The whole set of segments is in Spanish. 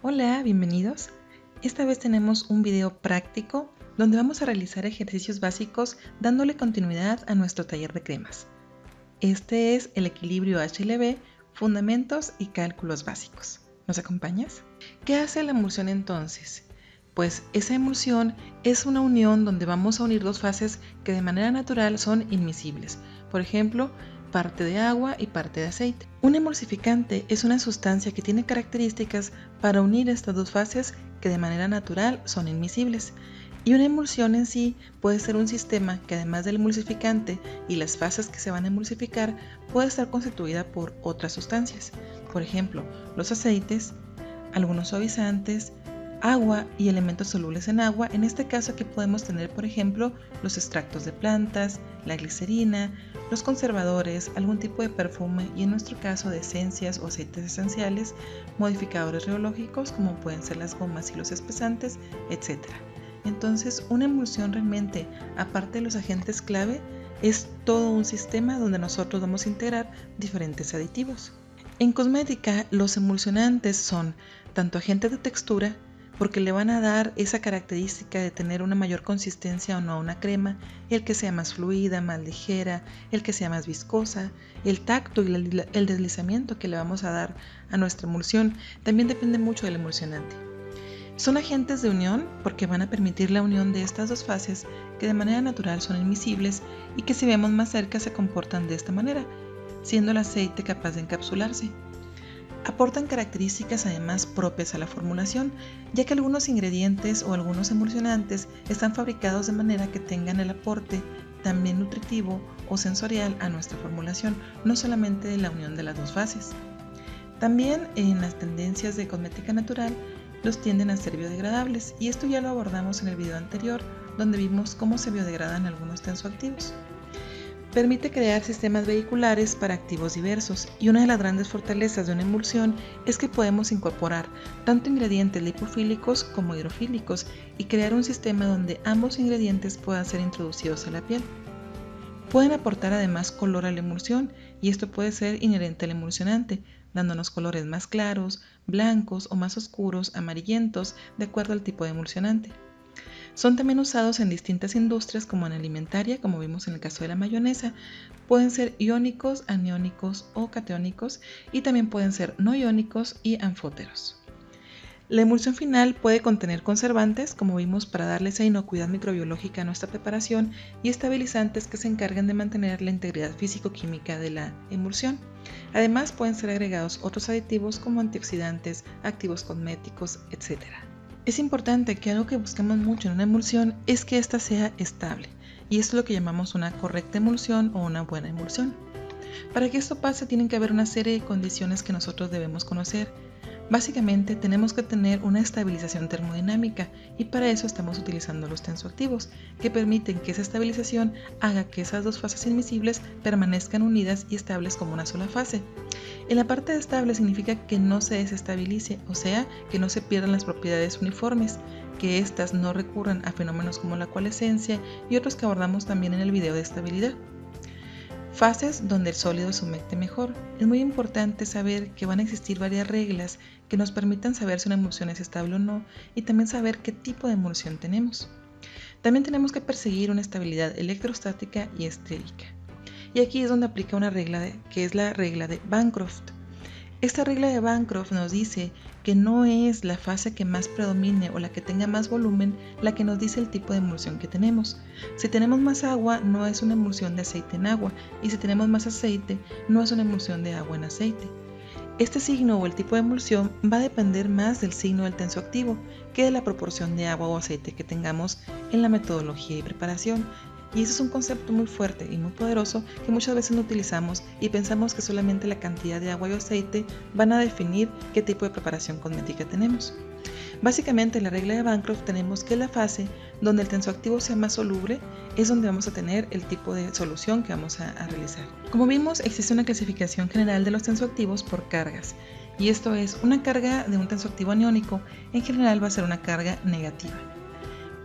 Hola, bienvenidos. Esta vez tenemos un video práctico donde vamos a realizar ejercicios básicos dándole continuidad a nuestro taller de cremas. Este es el equilibrio HLB, fundamentos y cálculos básicos. ¿Nos acompañas? ¿Qué hace la emulsión entonces? Pues esa emulsión es una unión donde vamos a unir dos fases que de manera natural son inmiscibles. Por ejemplo, parte de agua y parte de aceite. Un emulsificante es una sustancia que tiene características para unir estas dos fases que de manera natural son inmiscibles. Y una emulsión en sí puede ser un sistema que además del emulsificante y las fases que se van a emulsificar, puede estar constituida por otras sustancias. Por ejemplo, los aceites, algunos suavizantes, agua y elementos solubles en agua. En este caso aquí podemos tener, por ejemplo, los extractos de plantas, la glicerina, los conservadores, algún tipo de perfume y en nuestro caso de esencias o aceites esenciales, modificadores rheológicos como pueden ser las gomas y los espesantes, etc. Entonces, una emulsión realmente, aparte de los agentes clave, es todo un sistema donde nosotros vamos a integrar diferentes aditivos. En cosmética, los emulsionantes son tanto agentes de textura, porque le van a dar esa característica de tener una mayor consistencia o no a una crema, el que sea más fluida, más ligera, el que sea más viscosa, el tacto y el deslizamiento que le vamos a dar a nuestra emulsión también depende mucho del emulsionante. Son agentes de unión porque van a permitir la unión de estas dos fases que de manera natural son inmiscibles y que si vemos más cerca se comportan de esta manera, siendo el aceite capaz de encapsularse. Aportan características además propias a la formulación, ya que algunos ingredientes o algunos emulsionantes están fabricados de manera que tengan el aporte también nutritivo o sensorial a nuestra formulación, no solamente de la unión de las dos fases. También en las tendencias de cosmética natural los tienden a ser biodegradables y esto ya lo abordamos en el video anterior donde vimos cómo se biodegradan algunos tensoactivos. Permite crear sistemas vehiculares para activos diversos y una de las grandes fortalezas de una emulsión es que podemos incorporar tanto ingredientes lipofílicos como hidrofílicos y crear un sistema donde ambos ingredientes puedan ser introducidos a la piel. Pueden aportar además color a la emulsión y esto puede ser inherente al emulsionante, dándonos colores más claros, blancos o más oscuros, amarillentos, de acuerdo al tipo de emulsionante. Son también usados en distintas industrias como en alimentaria, como vimos en el caso de la mayonesa. Pueden ser iónicos, aniónicos o catiónicos y también pueden ser no iónicos y anfóteros. La emulsión final puede contener conservantes, como vimos, para darle esa inocuidad microbiológica a nuestra preparación y estabilizantes que se encargan de mantener la integridad físico-química de la emulsión. Además, pueden ser agregados otros aditivos como antioxidantes, activos cosméticos, etc. Es importante que algo que buscamos mucho en una emulsión es que ésta sea estable, y esto es lo que llamamos una correcta emulsión o una buena emulsión. Para que esto pase tienen que haber una serie de condiciones que nosotros debemos conocer. Básicamente tenemos que tener una estabilización termodinámica y para eso estamos utilizando los tensoactivos, que permiten que esa estabilización haga que esas dos fases inmiscibles permanezcan unidas y estables como una sola fase. En la parte de estable significa que no se desestabilice, o sea, que no se pierdan las propiedades uniformes, que éstas no recurran a fenómenos como la coalescencia y otros que abordamos también en el video de estabilidad. Fases donde el sólido se humecte mejor. Es muy importante saber que van a existir varias reglas que nos permitan saber si una emulsión es estable o no y también saber qué tipo de emulsión tenemos. También tenemos que perseguir una estabilidad electrostática y estérica. Y aquí es donde aplica una regla que es la regla de Bancroft. Esta regla de Bancroft nos dice que no es la fase que más predomine o la que tenga más volumen la que nos dice el tipo de emulsión que tenemos. Si tenemos más agua, no es una emulsión de aceite en agua, y si tenemos más aceite, no es una emulsión de agua en aceite. Este signo o el tipo de emulsión va a depender más del signo del tensoactivo que de la proporción de agua o aceite que tengamos en la metodología y preparación. Y ese es un concepto muy fuerte y muy poderoso que muchas veces no utilizamos y pensamos que solamente la cantidad de agua y aceite van a definir qué tipo de preparación cosmética tenemos. Básicamente en la regla de Bancroft tenemos que la fase donde el tensoactivo sea más soluble es donde vamos a tener el tipo de solución que vamos a realizar. Como vimos, existe una clasificación general de los tensoactivos por cargas y esto es una carga de un tensoactivo aniónico en general va a ser una carga negativa.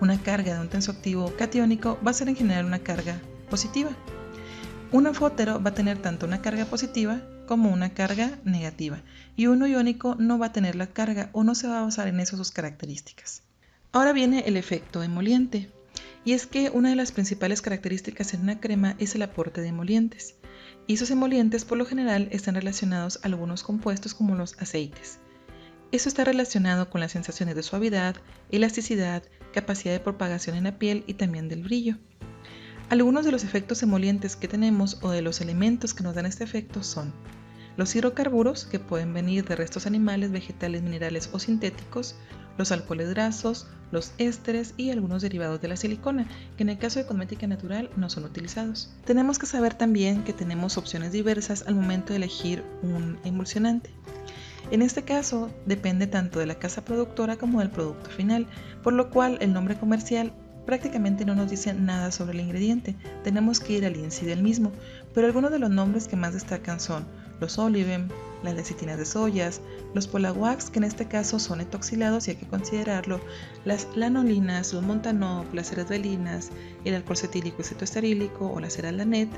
Una carga de un tensoactivo catiónico va a ser en general una carga positiva. Un anfótero va a tener tanto una carga positiva como una carga negativa y uno iónico no va a tener la carga o no se va a basar en esas sus características. Ahora viene el efecto emoliente, y es que una de las principales características en una crema es el aporte de emolientes, y esos emolientes por lo general están relacionados a algunos compuestos como los aceites. Eso está relacionado con las sensaciones de suavidad, elasticidad, capacidad de propagación en la piel y también del brillo. Algunos de los efectos emolientes que tenemos o de los elementos que nos dan este efecto son los hidrocarburos, que pueden venir de restos animales, vegetales, minerales o sintéticos, los alcoholes grasos, los ésteres y algunos derivados de la silicona, que en el caso de cosmética natural no son utilizados. Tenemos que saber también que tenemos opciones diversas al momento de elegir un emulsionante. En este caso, depende tanto de la casa productora como del producto final, por lo cual el nombre comercial prácticamente no nos dice nada sobre el ingrediente, tenemos que ir al INCI del mismo, pero algunos de los nombres que más destacan son los Olivem, las lecitinas de soyas, los Polawax, que en este caso son etoxilados y hay que considerarlo, las lanolinas, los Montanov, las cerebralinas, el alcohol cetílico y cetoesterílico o la cera Lanet,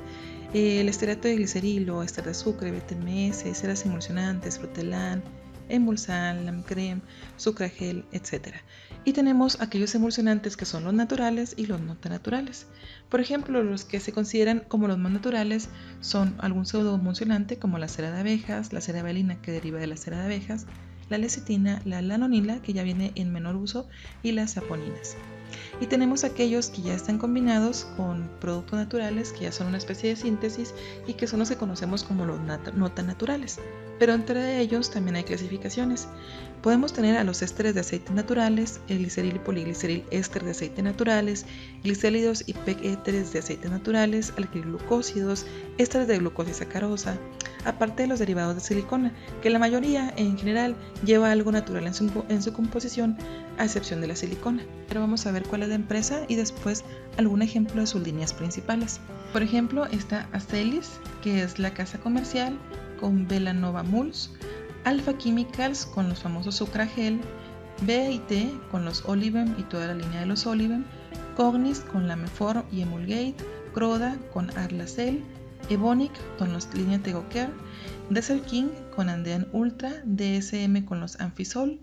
el esterato de glicerilo, ester de sucre, BTMS, ceras emulsionantes, Frutelan, Emulsan, Lamcreme, Sucragel, etc. Y tenemos aquellos emulsionantes que son los naturales y los no tan naturales. Por ejemplo, los que se consideran como los más naturales son algún pseudoemulsionante como la cera de abejas, la cera valina que deriva de la cera de abejas, la lecitina, la lanolina que ya viene en menor uso y las saponinas. Y tenemos aquellos que ya están combinados con productos naturales que ya son una especie de síntesis y que son los que conocemos como los no tan naturales. Pero entre ellos también hay clasificaciones. Podemos tener a los ésteres de aceite naturales, el gliceril y poligliceril éster de aceite naturales, glicéridos y PEG éteres de aceite naturales, alquiliglucósidos, ésteres de glucosa y sacarosa, aparte de los derivados de silicona, que la mayoría en general lleva algo natural en su composición, a excepción de la silicona. Pero vamos a ver cuál es la empresa y después algún ejemplo de sus líneas principales. Por ejemplo, está Azelis, que es la casa comercial, con Belanova Muls, Alpha Chemicals con los famosos Sucragel, B&T con los Olivem y toda la línea de los Olivem, Cognis con la Meform y Emulgate, Croda con Arlacel, Evonik con los líneas Tegocare, Desert King con Andean Ultra, DSM con los Anfisol,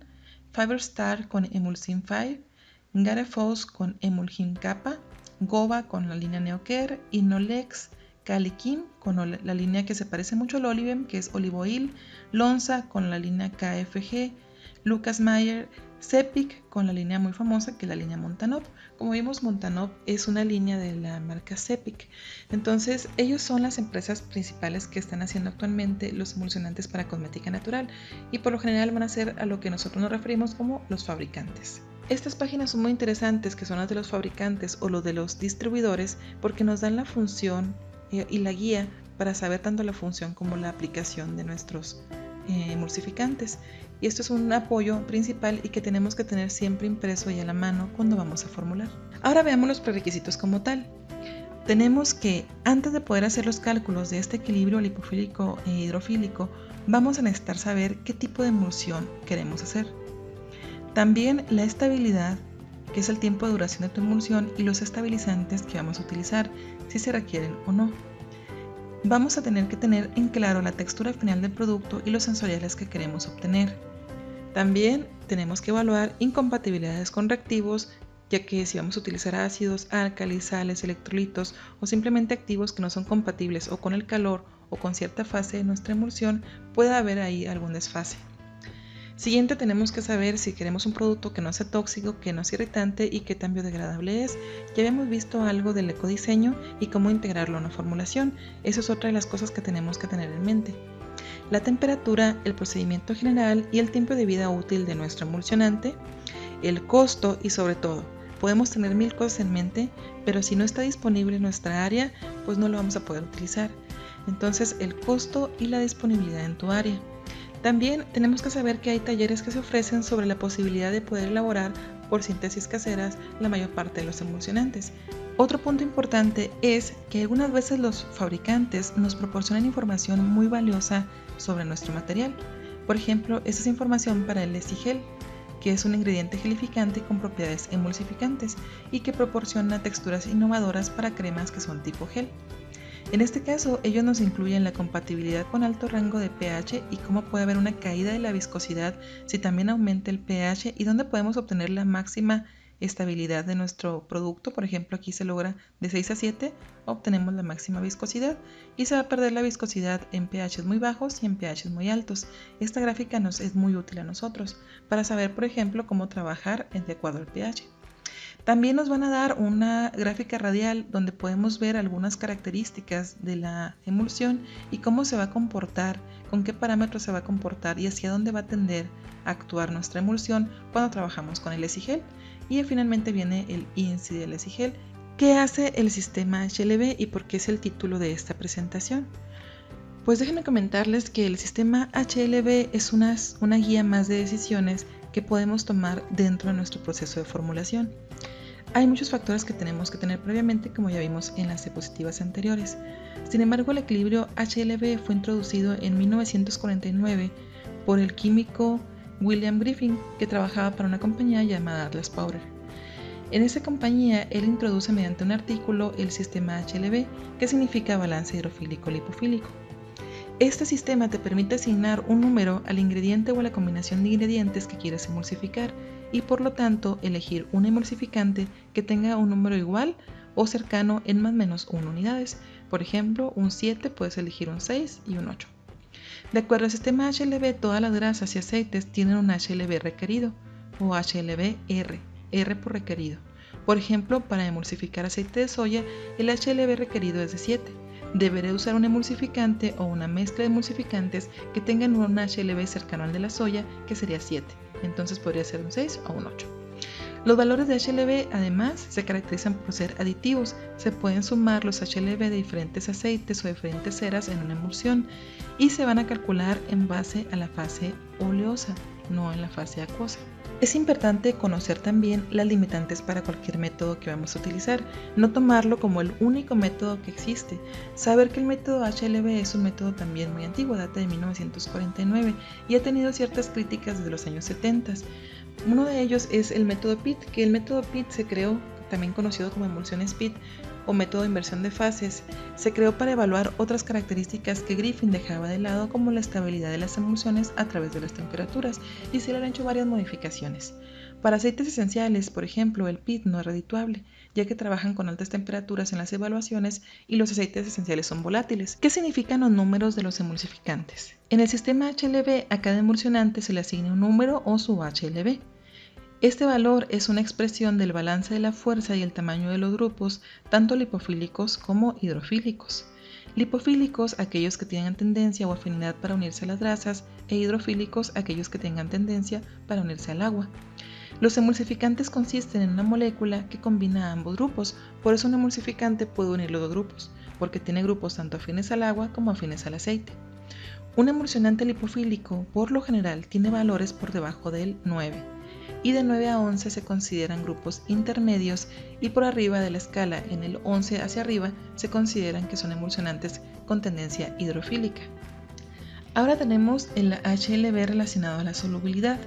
Fiberstar con Emulsin 5, Garefoss con Emulgin Kappa, Gova con la línea Neocare, Inolex, Calikim con la línea que se parece mucho al Olivem, que es Olive Oil, Lonza con la línea KFG, Lucas Meyer, Cepic con la línea muy famosa que es la línea Montanov. Como vimos, Montanov es una línea de la marca Cepic. Entonces, ellos son las empresas principales que están haciendo actualmente los emulsionantes para cosmética natural y por lo general van a ser a lo que nosotros nos referimos como los fabricantes. Estas páginas son muy interesantes, que son las de los fabricantes o los de los distribuidores, porque nos dan la función y la guía para saber tanto la función como la aplicación de nuestros emulsificantes. Y esto es un apoyo principal y que tenemos que tener siempre impreso y a la mano cuando vamos a formular. Ahora veamos los prerequisitos como tal. Tenemos que, antes de poder hacer los cálculos de este equilibrio lipofílico e hidrofílico, vamos a necesitar saber qué tipo de emulsión queremos hacer. También la estabilidad, que es el tiempo de duración de tu emulsión, y los estabilizantes que vamos a utilizar, si se requieren o no. Vamos a tener que tener en claro la textura final del producto y los sensoriales que queremos obtener. También tenemos que evaluar incompatibilidades con reactivos, ya que si vamos a utilizar ácidos, álcalis, sales, electrolitos o simplemente activos que no son compatibles o con el calor o con cierta fase de nuestra emulsión, puede haber ahí algún desfase. Siguiente, tenemos que saber si queremos un producto que no sea tóxico, que no sea irritante y qué tan biodegradable es. Ya habíamos visto algo del ecodiseño y cómo integrarlo en la formulación. Eso es otra de las cosas que tenemos que tener en mente. La temperatura, el procedimiento general y el tiempo de vida útil de nuestro emulsionante, el costo y sobre todo, podemos tener 1000 cosas en mente, pero si no está disponible en nuestra área, pues no lo vamos a poder utilizar. Entonces, el costo y la disponibilidad en tu área. También tenemos que saber que hay talleres que se ofrecen sobre la posibilidad de poder elaborar por síntesis caseras la mayor parte de los emulsionantes. Otro punto importante es que algunas veces los fabricantes nos proporcionan información muy valiosa sobre nuestro material. Por ejemplo, esta es información para el Esigel, que es un ingrediente gelificante con propiedades emulsificantes y que proporciona texturas innovadoras para cremas que son tipo gel. En este caso, ellos nos incluyen la compatibilidad con alto rango de pH y cómo puede haber una caída de la viscosidad si también aumenta el pH y dónde podemos obtener la máxima estabilidad de nuestro producto. Por ejemplo, aquí se logra de 6 a 7, obtenemos la máxima viscosidad y se va a perder la viscosidad en pHs muy bajos y en pHs muy altos. Esta gráfica nos es muy útil a nosotros para saber, por ejemplo, cómo trabajar de acuerdo al pH. También nos van a dar una gráfica radial donde podemos ver algunas características de la emulsión y cómo se va a comportar, con qué parámetros se va a comportar y hacia dónde va a tender a actuar nuestra emulsión cuando trabajamos con el esigel. Y finalmente viene el índice del esigel. ¿Qué hace el sistema HLB y por qué es el título de esta presentación? Pues déjenme comentarles que el sistema HLB es una guía más de decisiones que podemos tomar dentro de nuestro proceso de formulación. Hay muchos factores que tenemos que tener previamente, como ya vimos en las diapositivas anteriores. Sin embargo, el equilibrio HLB fue introducido en 1949 por el químico William Griffin, que trabajaba para una compañía llamada Atlas Powder. En esa compañía, él introduce mediante un artículo el sistema HLB, que significa balance hidrofílico-lipofílico. Este sistema te permite asignar un número al ingrediente o a la combinación de ingredientes que quieras emulsificar y por lo tanto elegir un emulsificante que tenga un número igual o cercano en más o menos 1 unidades. Por ejemplo, un 7 puedes elegir un 6 y un 8. De acuerdo al sistema HLB, todas las grasas y aceites tienen un HLB requerido o HLB-R, R por requerido. Por ejemplo, para emulsificar aceite de soya, el HLB requerido es de 7. Deberé usar un emulsificante o una mezcla de emulsificantes que tengan un HLB cercano al de la soya, que sería 7. Entonces podría ser un 6 o un 8. Los valores de HLB además se caracterizan por ser aditivos. Se pueden sumar los HLB de diferentes aceites o diferentes ceras en una emulsión y se van a calcular en base a la fase oleosa, no en la fase acuosa. Es importante conocer también las limitantes para cualquier método que vamos a utilizar, no tomarlo como el único método que existe. Saber que el método HLB es un método también muy antiguo, data de 1949 y ha tenido ciertas críticas desde los años 70. Uno de ellos es el método Pitt, que el método Pitt se creó, también conocido como emulsiones Pitt o método de inversión de fases, se creó para evaluar otras características que Griffin dejaba de lado, como la estabilidad de las emulsiones a través de las temperaturas, y se le han hecho varias modificaciones. Para aceites esenciales, por ejemplo, el Pitt no es redituable, ya que trabajan con altas temperaturas en las evaluaciones y los aceites esenciales son volátiles. ¿Qué significan los números de los emulsificantes? En el sistema HLB, a cada emulsionante se le asigna un número o su HLB. Este valor es una expresión del balance de la fuerza y el tamaño de los grupos, tanto lipofílicos como hidrofílicos. Lipofílicos, aquellos que tengan tendencia o afinidad para unirse a las grasas, e hidrofílicos, aquellos que tengan tendencia para unirse al agua. Los emulsificantes consisten en una molécula que combina ambos grupos, por eso un emulsificante puede unir los dos grupos, porque tiene grupos tanto afines al agua como afines al aceite. Un emulsionante lipofílico, por lo general, tiene valores por debajo del 9. Y de 9 a 11 se consideran grupos intermedios y por arriba de la escala, en el 11 hacia arriba, se consideran que son emulsionantes con tendencia hidrofílica. Ahora tenemos el HLB relacionado a la solubilidad.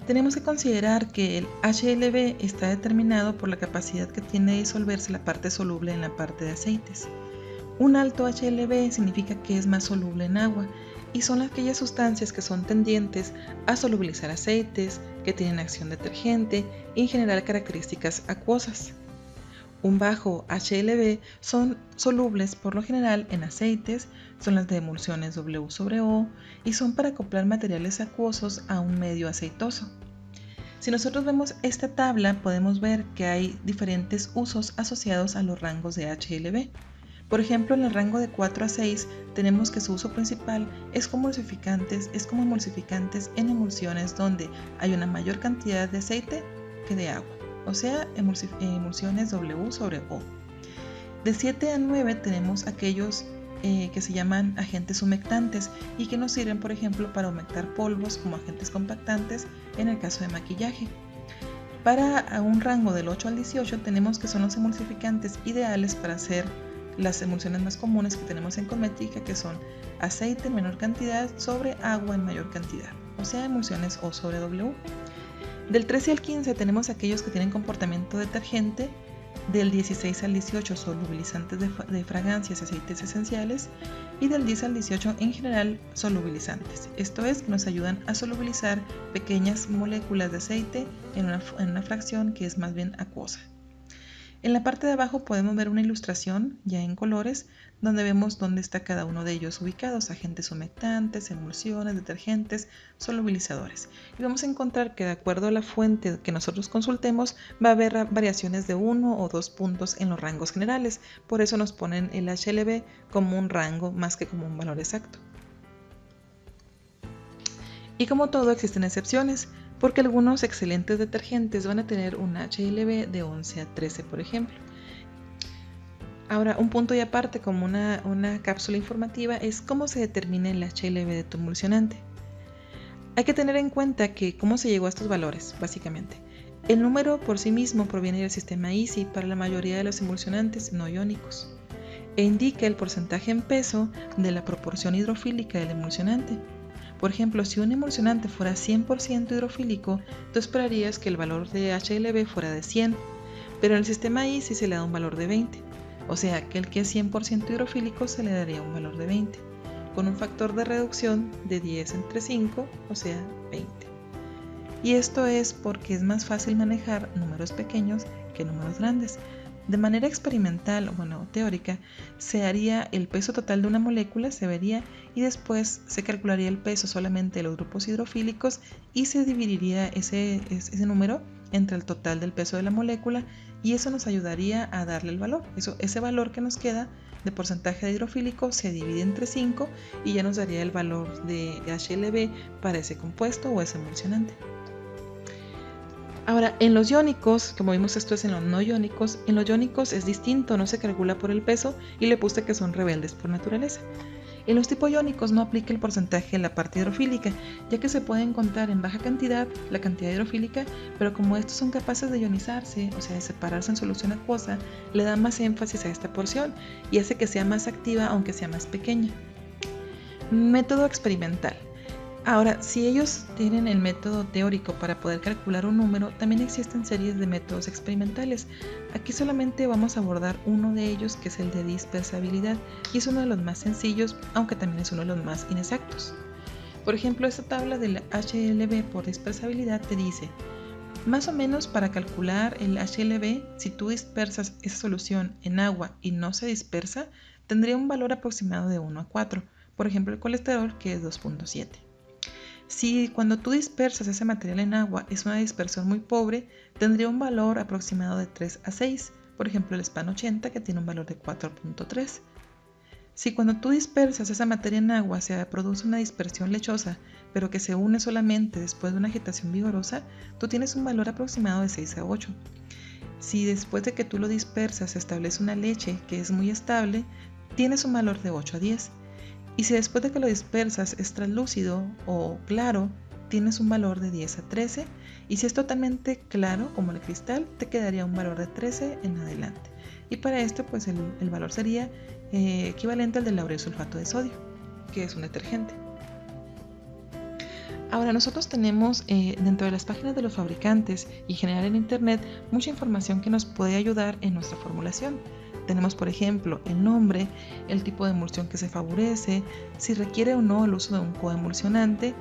Tenemos que considerar que el HLB está determinado por la capacidad que tiene de disolverse la parte soluble en la parte de aceites. Un alto HLB significa que es más soluble en agua y son aquellas sustancias que son tendientes a solubilizar aceites, que tienen acción detergente y en general características acuosas. Un bajo HLB son solubles por lo general en aceites, son las de emulsiones W/O y son para acoplar materiales acuosos a un medio aceitoso. Si nosotros vemos esta tabla, podemos ver que hay diferentes usos asociados a los rangos de HLB. Por ejemplo, en el rango de 4 a 6 tenemos que su uso principal es como emulsificantes en emulsiones donde hay una mayor cantidad de aceite que de agua, o sea, emulsiones W/O. De 7 a 9 tenemos aquellos que se llaman agentes humectantes y que nos sirven, por ejemplo, para humectar polvos como agentes compactantes en el caso de maquillaje. Para un rango del 8 al 18 tenemos que son los emulsificantes ideales para hacer las emulsiones más comunes que tenemos en cosmética, que son aceite en menor cantidad sobre agua en mayor cantidad, o sea, emulsiones O/W. Del 13 al 15 tenemos aquellos que tienen comportamiento detergente, del 16 al 18 solubilizantes de fragancias y aceites esenciales, y del 10 al 18 en general solubilizantes. Esto es, que nos ayudan a solubilizar pequeñas moléculas de aceite en una fracción que es más bien acuosa. En la parte de abajo podemos ver una ilustración ya en colores donde vemos dónde está cada uno de ellos ubicados: agentes humectantes, emulsiones, detergentes, solubilizadores. Y vamos a encontrar que de acuerdo a la fuente que nosotros consultemos va a haber variaciones de 1 o 2 puntos en los rangos generales. Por eso nos ponen el HLB como un rango más que como un valor exacto. Y como todo, existen excepciones, porque algunos excelentes detergentes van a tener un HLB de 11 a 13, por ejemplo. Ahora, un punto y aparte, como una cápsula informativa, es cómo se determina el HLB de tu emulsionante. Hay que tener en cuenta que cómo se llegó a estos valores, básicamente. El número por sí mismo proviene del sistema EASY para la mayoría de los emulsionantes no iónicos, e indica el porcentaje en peso de la proporción hidrofílica del emulsionante. Por ejemplo, si un emulsionante fuera 100% hidrofílico, tú esperarías que el valor de HLB fuera de 100, pero en el sistema EASY se le da un valor de 20, o sea que el que es 100% hidrofílico se le daría un valor de 20, con un factor de reducción de 10 entre 5, o sea 20. Y esto es porque es más fácil manejar números pequeños que números grandes. De manera experimental, teórica, se haría el peso total de una molécula, se vería, y después se calcularía el peso solamente de los grupos hidrofílicos y se dividiría ese número entre el total del peso de la molécula, y eso nos ayudaría a darle el valor. Ese valor que nos queda de porcentaje de hidrofílico se divide entre 5 y ya nos daría el valor de HLB para ese compuesto o ese emulsionante. Ahora, en los iónicos, como vimos, esto es en los no iónicos, en los iónicos es distinto, no se calcula por el peso y le puse que son rebeldes por naturaleza. En los tipos iónicos no aplica el porcentaje en la parte hidrofílica, ya que se pueden contar en baja cantidad la cantidad hidrofílica, pero como estos son capaces de ionizarse, o sea, de separarse en solución acuosa, le da más énfasis a esta porción y hace que sea más activa aunque sea más pequeña. Método experimental. Ahora, si ellos tienen el método teórico para poder calcular un número, también existen series de métodos experimentales. Aquí solamente vamos a abordar uno de ellos, que es el de dispersabilidad, y es uno de los más sencillos, aunque también es uno de los más inexactos. Por ejemplo, esta tabla del HLB por dispersabilidad te dice, más o menos para calcular el HLB, si tú dispersas esa solución en agua y no se dispersa, tendría un valor aproximado de 1 a 4, por ejemplo el colesterol, que es 2.7. Si cuando tú dispersas ese material en agua es una dispersión muy pobre, tendría un valor aproximado de 3 a 6, por ejemplo el SPAN 80, que tiene un valor de 4.3. Si cuando tú dispersas esa materia en agua se produce una dispersión lechosa, pero que se une solamente después de una agitación vigorosa, tú tienes un valor aproximado de 6 a 8. Si después de que tú lo dispersas se establece una leche que es muy estable, tienes un valor de 8 a 10. Y si después de que lo dispersas es translúcido o claro, tienes un valor de 10 a 13. Y si es totalmente claro, como el cristal, te quedaría un valor de 13 en adelante. Y para esto, pues el valor sería equivalente al del laureosulfato de sodio, que es un detergente. Ahora, nosotros tenemos dentro de las páginas de los fabricantes y en general en internet mucha información que nos puede ayudar en nuestra formulación. Tenemos, por ejemplo, el nombre, el tipo de emulsión que se favorece, si requiere o no el uso de un coemulsionante,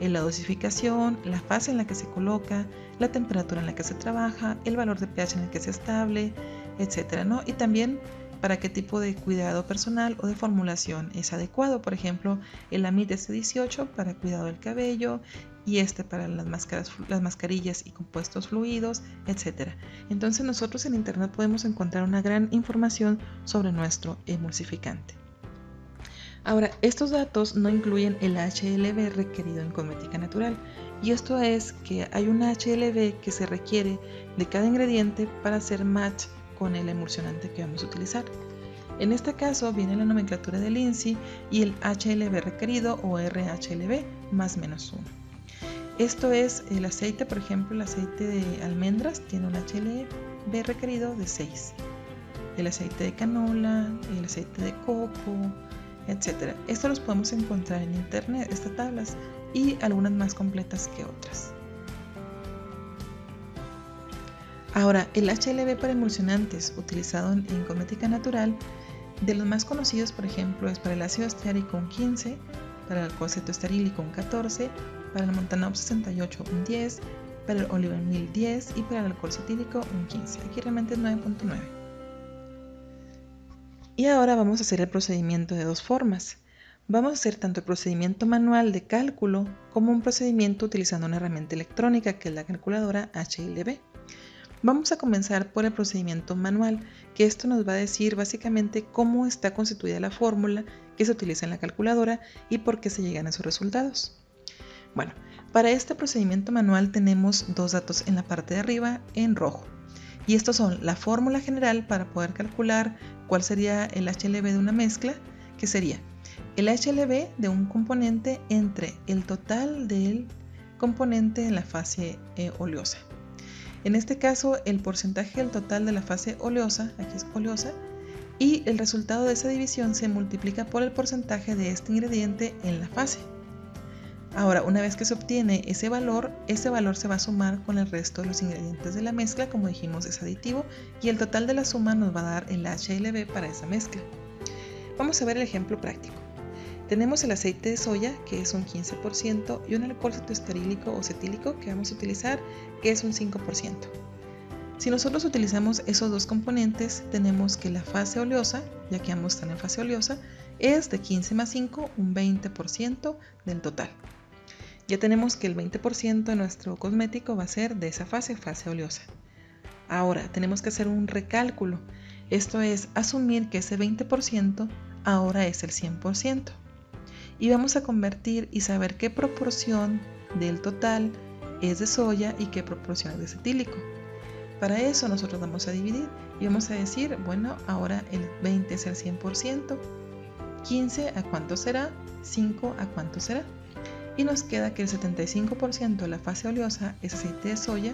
la dosificación, la fase en la que se coloca, la temperatura en la que se trabaja, el valor de pH en el que se estable, etc., ¿no? Y también para qué tipo de cuidado personal o de formulación es adecuado. Por ejemplo, el AMID S18 para cuidado del cabello y para las mascarillas y compuestos fluidos, etc. Entonces nosotros en internet podemos encontrar una gran información sobre nuestro emulsificante. Ahora, estos datos no incluyen el HLB requerido en cosmética natural, y esto es que hay un HLB que se requiere de cada ingrediente para hacer match con el emulsionante que vamos a utilizar. En este caso viene la nomenclatura del INSI y el HLB requerido o RHLB más menos 1. Esto es el aceite, por ejemplo, el aceite de almendras tiene un HLB requerido de 6. El aceite de canola, el aceite de coco, etc. Esto los podemos encontrar en internet, estas tablas, y algunas más completas que otras. Ahora, el HLB para emulsionantes utilizado en cosmética natural, de los más conocidos, por ejemplo, es para el ácido esteárico un 15, para el alcohol cetoestearílico un 14, para el Montanov 68 un 10, para el Olivenil 10 y para el alcohol cetílico un 15. Aquí realmente es 9.9. Y ahora vamos a hacer el procedimiento de dos formas. Vamos a hacer tanto el procedimiento manual de cálculo como un procedimiento utilizando una herramienta electrónica que es la calculadora HLB. Vamos a comenzar por el procedimiento manual, que esto nos va a decir básicamente cómo está constituida la fórmula que se utiliza en la calculadora y por qué se llegan a esos resultados. Bueno, para este procedimiento manual tenemos dos datos en la parte de arriba en rojo. Y estos son la fórmula general para poder calcular cuál sería el HLB de una mezcla, que sería el HLB de un componente entre el total del componente en la fase oleosa. En este caso, el porcentaje del total de la fase oleosa, aquí es oleosa, y el resultado de esa división se multiplica por el porcentaje de este ingrediente en la fase. Ahora, una vez que se obtiene ese valor se va a sumar con el resto de los ingredientes de la mezcla, como dijimos es aditivo, y el total de la suma nos va a dar el HLB para esa mezcla. Vamos a ver el ejemplo práctico. Tenemos el aceite de soya, que es un 15%, y un alcohol cetoestearílico o cetílico que vamos a utilizar, que es un 5%. Si nosotros utilizamos esos dos componentes, tenemos que la fase oleosa, ya que ambos están en fase oleosa, es de 15 más 5, un 20% del total. Ya tenemos que el 20% de nuestro cosmético va a ser de esa fase oleosa. Ahora tenemos que hacer un recálculo. Esto es asumir que ese 20% ahora es el 100%. Y vamos a convertir y saber qué proporción del total es de soya y qué proporción es de cetílico. Para eso nosotros vamos a dividir y vamos a decir, bueno, ahora el 20 es el 100%, 15 ¿a cuánto será? 5 ¿a cuánto será? Y nos queda que el 75% de la fase oleosa es aceite de soya,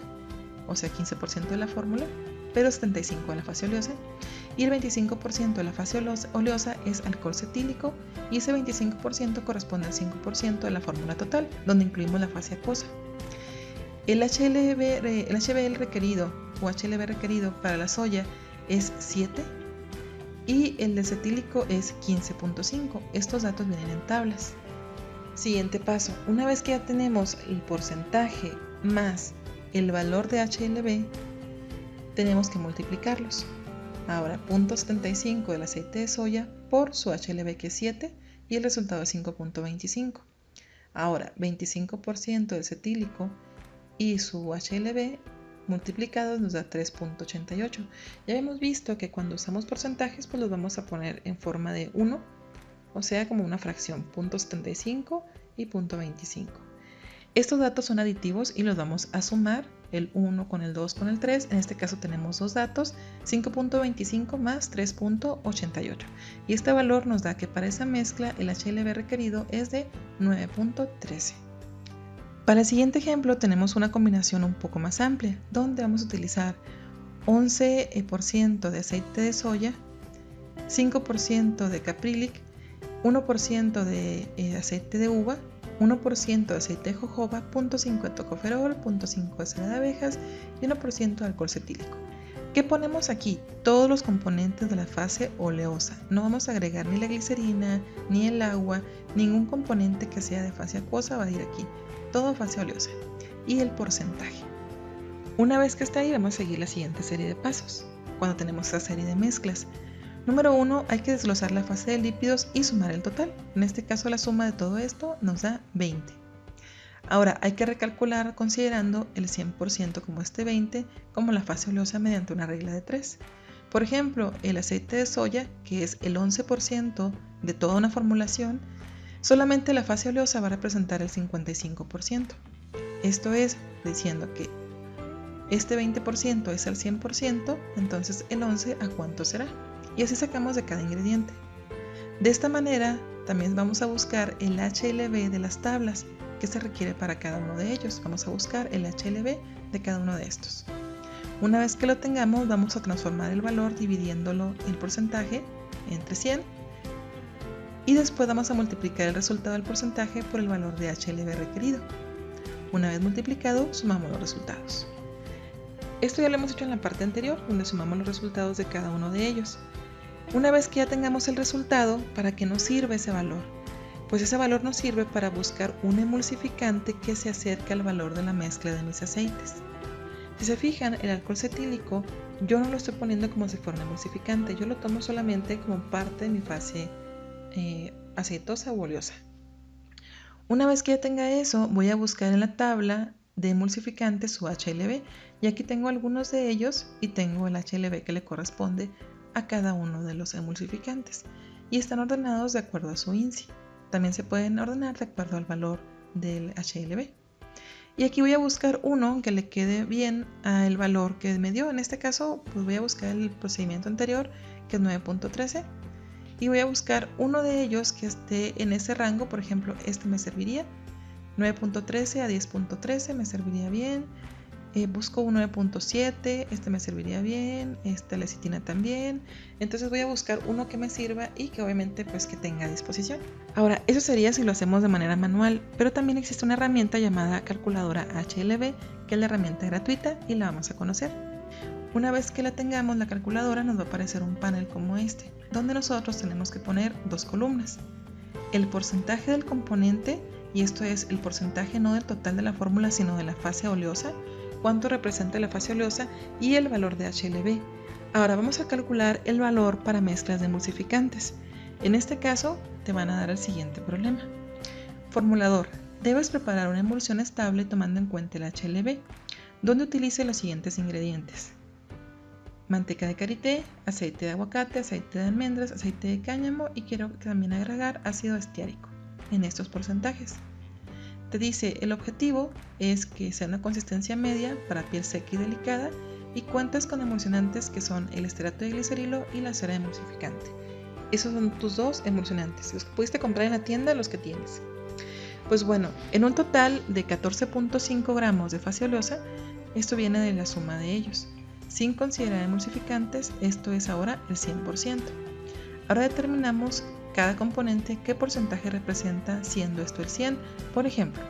o sea 15% de la fórmula, pero 75% de la fase oleosa, y el 25% de la fase oleosa es alcohol cetílico, y ese 25% corresponde al 5% de la fórmula total, donde incluimos la fase acuosa. El HBl requerido o HLB requerido para la soya es 7 y el de cetílico es 15.5. Estos datos vienen en tablas. Siguiente paso, una vez que ya tenemos el porcentaje más el valor de HLB, tenemos que multiplicarlos. Ahora, 0.75 del aceite de soya por su HLB, que es 7, y el resultado es 5.25. Ahora, 25% del cetílico y su HLB multiplicados nos da 3.88. Ya hemos visto que cuando usamos porcentajes, pues los vamos a poner en forma de 1, o sea, como una fracción, 0.75 y 0.25. Estos datos son aditivos y los vamos a sumar, el 1 con el 2 con el 3. En este caso tenemos dos datos, 5.25 más 3.88. Y este valor nos da que para esa mezcla el HLB requerido es de 9.13. Para el siguiente ejemplo tenemos una combinación un poco más amplia, donde vamos a utilizar 11% de aceite de soya, 5% de caprylic, 1% de aceite de uva, 1% de aceite de jojoba, 0.5 de tocoferol, 0.5 de cera de abejas y 1% de alcohol cetílico. ¿Qué ponemos aquí? Todos los componentes de la fase oleosa. No vamos a agregar ni la glicerina, ni el agua, ningún componente que sea de fase acuosa va a ir aquí. Todo fase oleosa. Y el porcentaje. Una vez que está ahí, vamos a seguir la siguiente serie de pasos. Cuando tenemos esta serie de mezclas. Número 1, hay que desglosar la fase de lípidos y sumar el total. En este caso, la suma de todo esto nos da 20. Ahora, hay que recalcular considerando el 100% como este 20, como la fase oleosa mediante una regla de 3. Por ejemplo, el aceite de soya, que es el 11% de toda una formulación, solamente la fase oleosa va a representar el 55%. Esto es diciendo que este 20% es el 100%, entonces el 11 ¿a cuánto será? Y así sacamos de cada ingrediente. De esta manera también vamos a buscar el HLB de las tablas que se requiere para cada uno de ellos. Vamos a buscar el HLB de cada uno de estos. Una vez que lo tengamos, vamos a transformar el valor dividiéndolo el porcentaje entre 100 y después vamos a multiplicar el resultado del porcentaje por el valor de HLB requerido. Una vez multiplicado, sumamos los resultados. Esto ya lo hemos hecho en la parte anterior, donde sumamos los resultados de cada uno de ellos. Una vez que ya tengamos el resultado, ¿para qué nos sirve ese valor? Pues ese valor nos sirve para buscar un emulsificante que se acerque al valor de la mezcla de mis aceites. Si se fijan, el alcohol cetílico yo no lo estoy poniendo como si fuera un emulsificante, yo lo tomo solamente como parte de mi fase aceitosa o oleosa. Una vez que ya tenga eso, voy a buscar en la tabla de emulsificantes su HLB, y aquí tengo algunos de ellos y tengo el HLB que le corresponde a cada uno de los emulsificantes, y están ordenados de acuerdo a su INSI. También se pueden ordenar de acuerdo al valor del HLB. Y aquí voy a buscar uno que le quede bien al valor que me dio. En este caso, pues voy a buscar el procedimiento anterior, que es 9.13. Y voy a buscar uno de ellos que esté en ese rango. Por ejemplo, este me serviría. 9.13 a 10.13 me serviría bien. Busco un 9.7, este me serviría bien, esta lecitina también. Entonces voy a buscar uno que me sirva y que obviamente pues que tenga a disposición. Ahora, eso sería si lo hacemos de manera manual, pero también existe una herramienta llamada calculadora HLB, que es la herramienta gratuita y la vamos a conocer. Una vez que la tengamos, la calculadora nos va a aparecer un panel como este, donde nosotros tenemos que poner dos columnas. El porcentaje del componente, y esto es el porcentaje no del total de la fórmula, sino de la fase oleosa, cuánto representa la fase oleosa, y el valor de HLB. Ahora vamos a calcular el valor para mezclas de emulsificantes. En este caso te van a dar el siguiente problema. Formulador: debes preparar una emulsión estable tomando en cuenta el HLB, donde utilice los siguientes ingredientes: manteca de karité, aceite de aguacate, aceite de almendras, aceite de cáñamo, y quiero también agregar ácido estiárico en estos porcentajes. Te dice, el objetivo es que sea una consistencia media para piel seca y delicada, y cuentas con emulsionantes que son el esterato de glicerilo y la cera emulsificante. Esos son tus dos emulsionantes, los que pudiste comprar en la tienda, los que tienes. Pues bueno, en un total de 14.5 gramos de fase oleosa, esto viene de la suma de ellos. Sin considerar emulsificantes, esto es ahora el 100%. Ahora determinamos cada componente qué porcentaje representa, siendo esto el 100. Por ejemplo,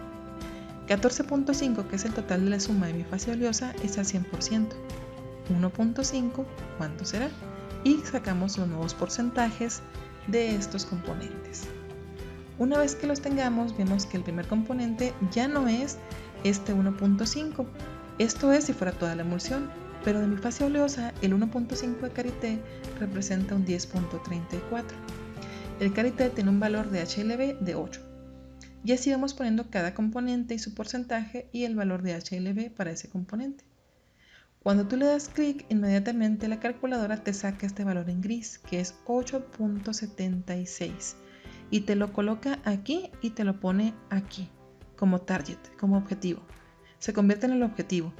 14.5, que es el total de la suma de mi fase oleosa, es al 100%. 1.5, ¿cuánto será? Y sacamos los nuevos porcentajes de estos componentes. Una vez que los tengamos, vemos que el primer componente ya no es este 1.5. Esto es si fuera toda la emulsión, pero de mi fase oleosa, el 1.5 de karité representa un 10.34. El karité tiene un valor de HLB de 8. Y así vamos poniendo cada componente y su porcentaje y el valor de HLB para ese componente. Cuando tú le das clic, inmediatamente la calculadora te saca este valor en gris, que es 8.76. Y te lo coloca aquí y te lo pone aquí, como target, como objetivo. Se convierte en el objetivo.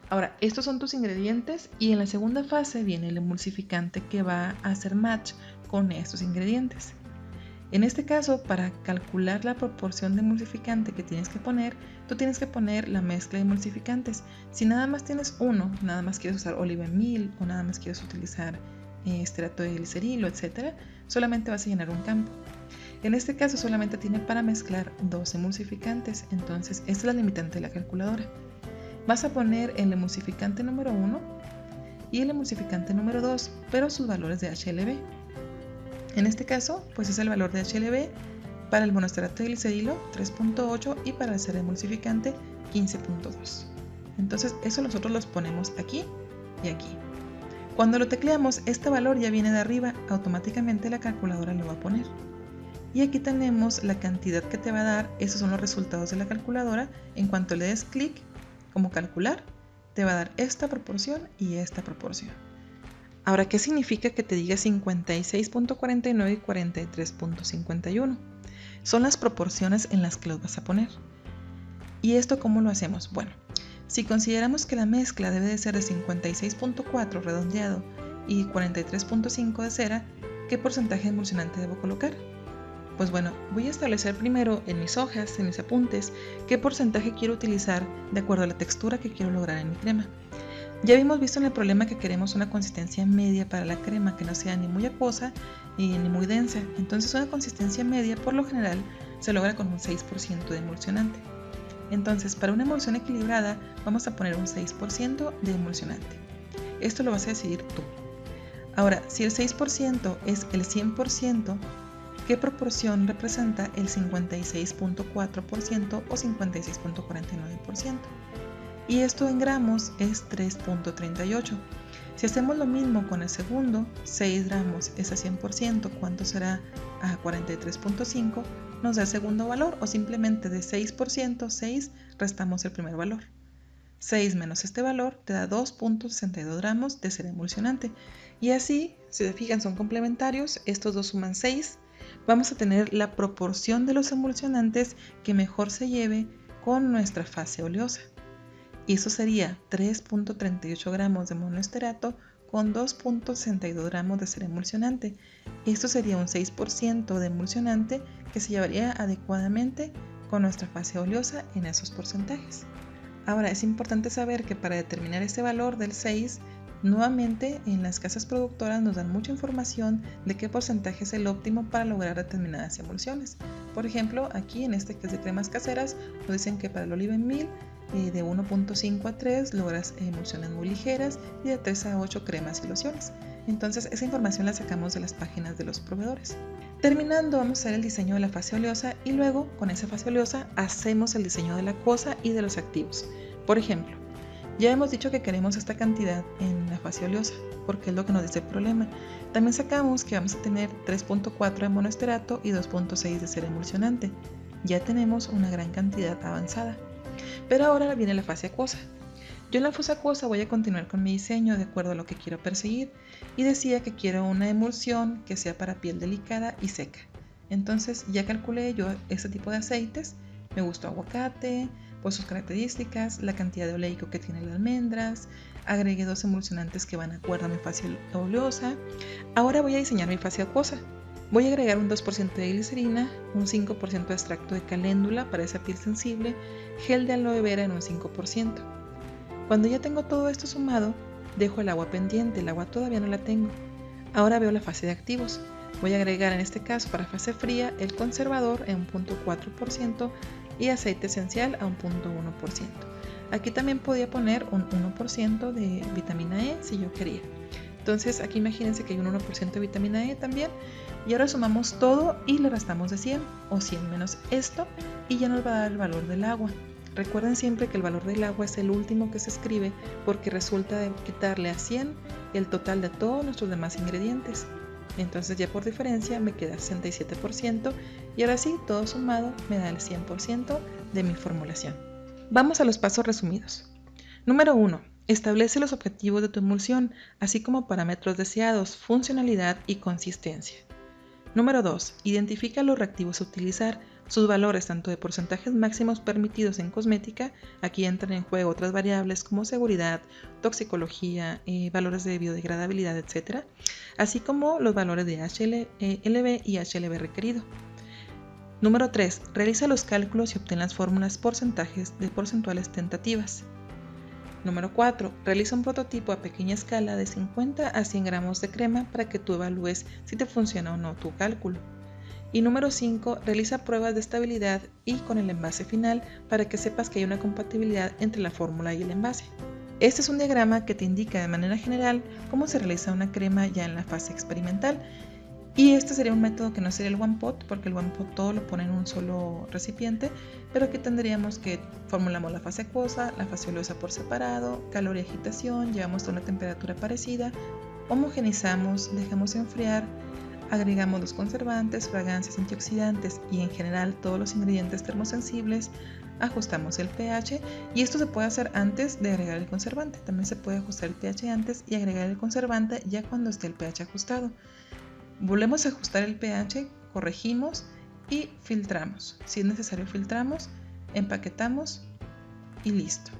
Ahora, estos son tus ingredientes, y en la segunda fase viene el emulsificante que va a hacer match con estos ingredientes. En este caso, para calcular la proporción de emulsificante que tienes que poner, tú tienes que poner la mezcla de emulsificantes. Si nada más tienes uno, nada más quieres usar oliva en mil, o nada más quieres utilizar esterato de glicerilo, etc., solamente vas a llenar un campo. En este caso solamente tiene para mezclar dos emulsificantes, entonces esta es la limitante de la calculadora. Vas a poner el emulsificante número 1 y el emulsificante número 2, pero sus valores de HLB. En este caso, pues es el valor de HLB para el monoesterato de glicerilo 3.8 y para el cera emulsificante 15.2. Entonces eso nosotros los ponemos aquí y aquí. Cuando lo tecleamos, este valor ya viene de arriba, automáticamente la calculadora lo va a poner. Y aquí tenemos la cantidad que te va a dar. Esos son los resultados de la calculadora. En cuanto le des clic como calcular, te va a dar esta proporción y esta proporción. Ahora, ¿qué significa que te diga 56.49 y 43.51? Son las proporciones en las que los vas a poner. ¿Y esto cómo lo hacemos? Bueno, si consideramos que la mezcla debe de ser de 56.4 redondeado y 43.5 de cera, ¿qué porcentaje de emulsionante debo colocar? Pues bueno, voy a establecer primero en mis hojas, en mis apuntes, qué porcentaje quiero utilizar de acuerdo a la textura que quiero lograr en mi crema. Ya habíamos visto en el problema que queremos una consistencia media para la crema, que no sea ni muy acuosa ni muy densa. Entonces una consistencia media por lo general se logra con un 6% de emulsionante. Entonces, para una emulsión equilibrada vamos a poner un 6% de emulsionante. Esto lo vas a decidir tú. Ahora, si el 6% es el 100%, ¿qué proporción representa el 56.4% o 56.49%? Y esto en gramos es 3.38. Si hacemos lo mismo con el segundo, 6 gramos es a 100%, ¿cuánto será a 43.5? Nos da el segundo valor, o simplemente de 6%, 6 restamos el primer valor. 6 menos este valor te da 2.62 gramos de cera emulsionante. Y así, si se fijan, son complementarios, estos dos suman 6. Vamos a tener la proporción de los emulsionantes que mejor se lleve con nuestra fase oleosa. Y eso sería 3.38 gramos de monoesterato con 2.62 gramos de cera emulsionante. Esto sería un 6% de emulsionante que se llevaría adecuadamente con nuestra fase oleosa en esos porcentajes. Ahora, es importante saber que para determinar este valor del 6, nuevamente en las casas productoras nos dan mucha información de qué porcentaje es el óptimo para lograr determinadas emulsiones. Por ejemplo, aquí en este que es de cremas caseras, nos dicen que para el oliva en 1000 de 1.5 a 3 logras emulsiones muy ligeras y de 3 a 8 cremas y lociones. Entonces esa información la sacamos de las páginas de los proveedores. Terminando, vamos a hacer el diseño de la fase oleosa y luego con esa fase oleosa hacemos el diseño de la acuosa y de los activos. Por ejemplo, ya hemos dicho que queremos esta cantidad en la fase oleosa porque es lo que nos dice el problema. También sacamos que vamos a tener 3.4 de monoesterato y 2.6 de cera emulsionante. Ya tenemos una gran cantidad avanzada. Pero ahora viene la fase acuosa. Yo en la fase acuosa voy a continuar con mi diseño de acuerdo a lo que quiero perseguir y decía que quiero una emulsión que sea para piel delicada y seca. Entonces ya calculé yo este tipo de aceites. Me gustó aguacate, por sus características, la cantidad de oleico que tiene las almendras. Agregué 2 emulsionantes que van a acuerdo a mi fase oleosa. Ahora voy a diseñar mi fase acuosa. Voy a agregar un 2% de glicerina, un 5% de extracto de caléndula para esa piel sensible, gel de aloe vera en un 5%. Cuando ya tengo todo esto sumado, dejo el agua pendiente, el agua todavía no la tengo. Ahora veo la fase de activos. Voy a agregar en este caso para fase fría el conservador en un 0.4% y aceite esencial a un 0.1%. Aquí también podía poner un 1% de vitamina E si yo quería. Entonces aquí imagínense que hay un 1% de vitamina E también. Y ahora sumamos todo y le restamos de 100 o 100 menos esto y ya nos va a dar el valor del agua. Recuerden siempre que el valor del agua es el último que se escribe porque resulta de quitarle a 100 el total de todos nuestros demás ingredientes. Entonces ya por diferencia me queda 67% y ahora sí, todo sumado me da el 100% de mi formulación. Vamos a los pasos resumidos. Número 1. Establece los objetivos de tu emulsión, así como parámetros deseados, funcionalidad y consistencia. Número 2. Identifica los reactivos a utilizar, sus valores tanto de porcentajes máximos permitidos en cosmética, aquí entran en juego otras variables como seguridad, toxicología, valores de biodegradabilidad, etc., así como los valores de HLB y HLB requerido. Número 3. Realiza los cálculos y obtén las fórmulas porcentuales tentativas. Número 4. Realiza un prototipo a pequeña escala de 50 a 100 gramos de crema para que tú evalúes si te funciona o no tu cálculo. Y número 5. Realiza pruebas de estabilidad y con el envase final para que sepas que hay una compatibilidad entre la fórmula y el envase. Este es un diagrama que te indica de manera general cómo se realiza una crema ya en la fase experimental. Y este sería un método que no sería el one pot, porque el one pot todo lo pone en un solo recipiente, pero aquí tendríamos que formulamos la fase acuosa, la fase oleosa por separado, calor y agitación, llevamos a una temperatura parecida, homogenizamos, dejamos enfriar, agregamos los conservantes, fragancias, antioxidantes y en general todos los ingredientes termosensibles, ajustamos el pH y esto se puede hacer antes de agregar el conservante. También se puede ajustar el pH antes y agregar el conservante ya cuando esté el pH ajustado. Volvemos a ajustar el pH, corregimos y filtramos. Si es necesario filtramos, empaquetamos y listo.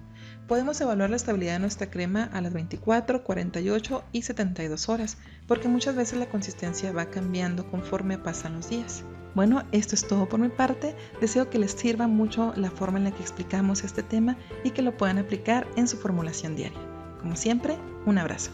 Podemos evaluar la estabilidad de nuestra crema a las 24, 48 y 72 horas, porque muchas veces la consistencia va cambiando conforme pasan los días. Bueno, esto es todo por mi parte. Deseo que les sirva mucho la forma en la que explicamos este tema y que lo puedan aplicar en su formulación diaria. Como siempre, un abrazo.